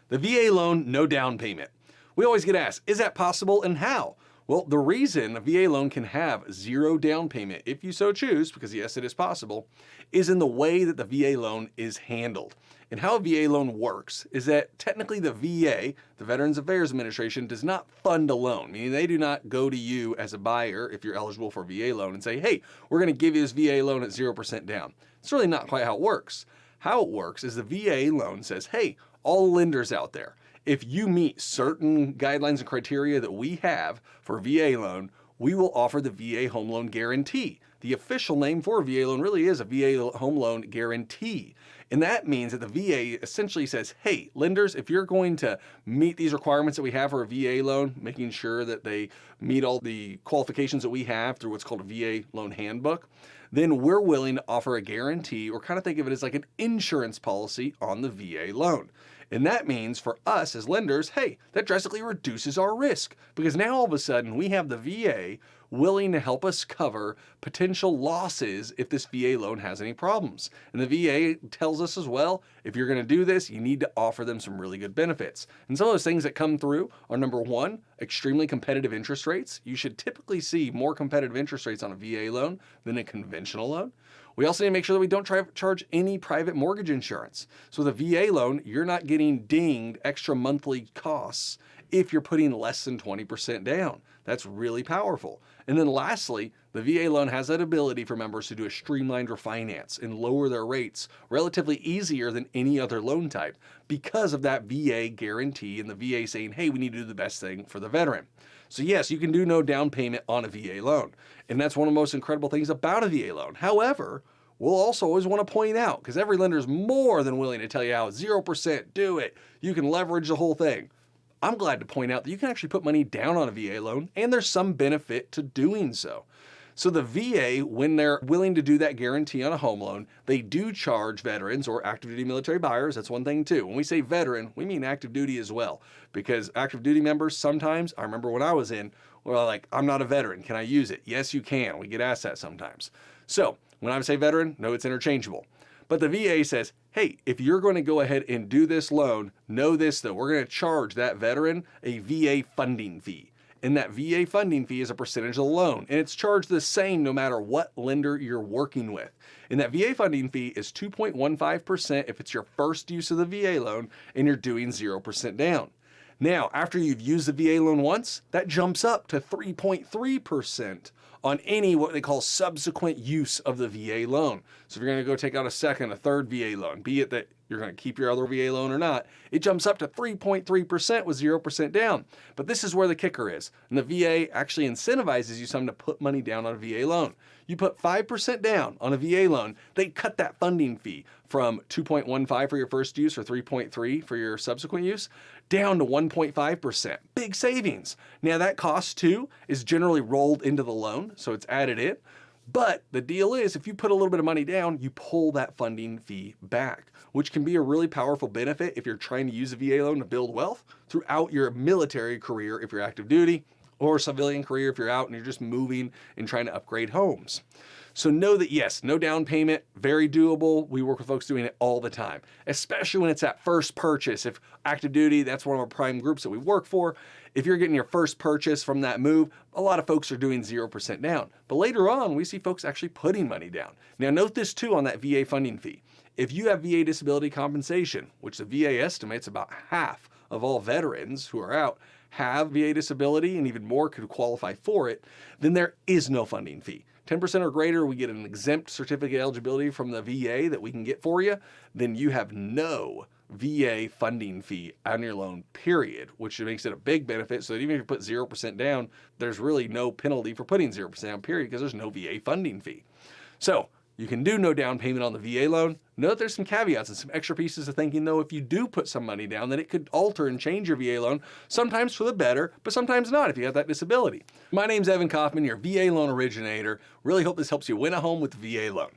The VA loan, no down payment. We always get asked, is that possible and how? Well, the reason a VA loan can have zero down payment, if you so choose, because yes, it is possible, is in the way that the VA loan is handled. And how a VA loan works is that technically the VA, the Veterans Affairs Administration, does not fund a loan, meaning they do not go to you as a buyer, if you're eligible for a VA loan, and say, hey, we're going to give you this VA loan at 0% down. It's really not quite how it works. How it works is the VA loan says, hey, all lenders out there, if you meet certain guidelines and criteria that we have for a VA loan, we will offer the VA Home Loan Guarantee. The official name for a VA loan really is a VA Home Loan Guarantee. And that means that the VA essentially says, hey, lenders, if you're going to meet these requirements that we have for a VA loan, making sure that they meet all the qualifications that we have through what's called a VA loan handbook, then we're willing to offer a guarantee, or kind of think of it as like an insurance policy on the VA loan. And that means for us as lenders, hey, that drastically reduces our risk, because now all of a sudden we have the VA willing to help us cover potential losses if this VA loan has any problems. And the VA tells us as well, if you're going to do this, you need to offer them some really good benefits. And some of those things that come through are, number one, extremely competitive interest rates. You should typically see more competitive interest rates on a VA loan than a conventional loan. We also need to make sure that we don't charge any private mortgage insurance. So with a VA loan, you're not getting dinged extra monthly costs if you're putting less than 20% down. That's really powerful. And then lastly, the VA loan has that ability for members to do a streamlined refinance and lower their rates relatively easier than any other loan type because of that VA guarantee and the VA saying, hey, we need to do the best thing for the veteran. So yes, you can do no down payment on a VA loan. And that's one of the most incredible things about a VA loan. However, we'll also always want to point out, because every lender is more than willing to tell you how 0%, do it. You can leverage the whole thing. I'm glad to point out that you can actually put money down on a VA loan, and there's some benefit to doing so. So the VA, when they're willing to do that guarantee on a home loan, they do charge veterans or active duty military buyers. That's one thing too. When we say veteran, we mean active duty as well, because active duty members sometimes, I remember when I was in, well, like, I'm not a veteran. Can I use it? Yes, you can. We get asked that sometimes. So when I say veteran, no, it's interchangeable. But the VA says, hey, if you're going to go ahead and do this loan, know this though, we're going to charge that veteran a VA funding fee. And that VA funding fee is a percentage of the loan. And it's charged the same no matter what lender you're working with. And that VA funding fee is 2.15% if it's your first use of the VA loan and you're doing 0% down. Now, after you've used the VA loan once, that jumps up to 3.3% on any what they call subsequent use of the VA loan. So if you're going to go take out a second, a third VA loan, be it that you're going to keep your other VA loan or not, it jumps up to 3.3% with 0% down. But this is where the kicker is. And the VA actually incentivizes you some to put money down on a VA loan. You put 5% down on a VA loan, they cut that funding fee from 2.15 for your first use or 3.3 for your subsequent use down to 1.5%. Big savings. Now that cost too is generally rolled into the loan, so it's added in. But the deal is, if you put a little bit of money down, you pull that funding fee back, which can be a really powerful benefit if you're trying to use a VA loan to build wealth throughout your military career if you're active duty, or civilian career if you're out and you're just moving and trying to upgrade homes. So know that yes, no down payment, very doable. We work with folks doing it all the time, especially when it's that first purchase. If active duty, that's one of our prime groups that we work for. If you're getting your first purchase from that move, a lot of folks are doing 0% down. But later on, we see folks actually putting money down. Now note this too on that VA funding fee. If you have VA disability compensation, which the VA estimates about half of all veterans who are out have VA disability and even more could qualify for it, then there is no funding fee. 10% or greater, we get an exempt certificate eligibility from the VA that we can get for you, then you have no VA funding fee on your loan, period, which makes it a big benefit. So that even if you put 0% down, there's really no penalty for putting 0% down, period, because there's no VA funding fee. So you can do no down payment on the VA loan. Note there's some caveats and some extra pieces of thinking though, if you do put some money down, that it could alter and change your VA loan, sometimes for the better, but sometimes not if you have that disability. My name's Evan Kaufman, your VA loan originator. Really hope this helps you win a home with the VA loan.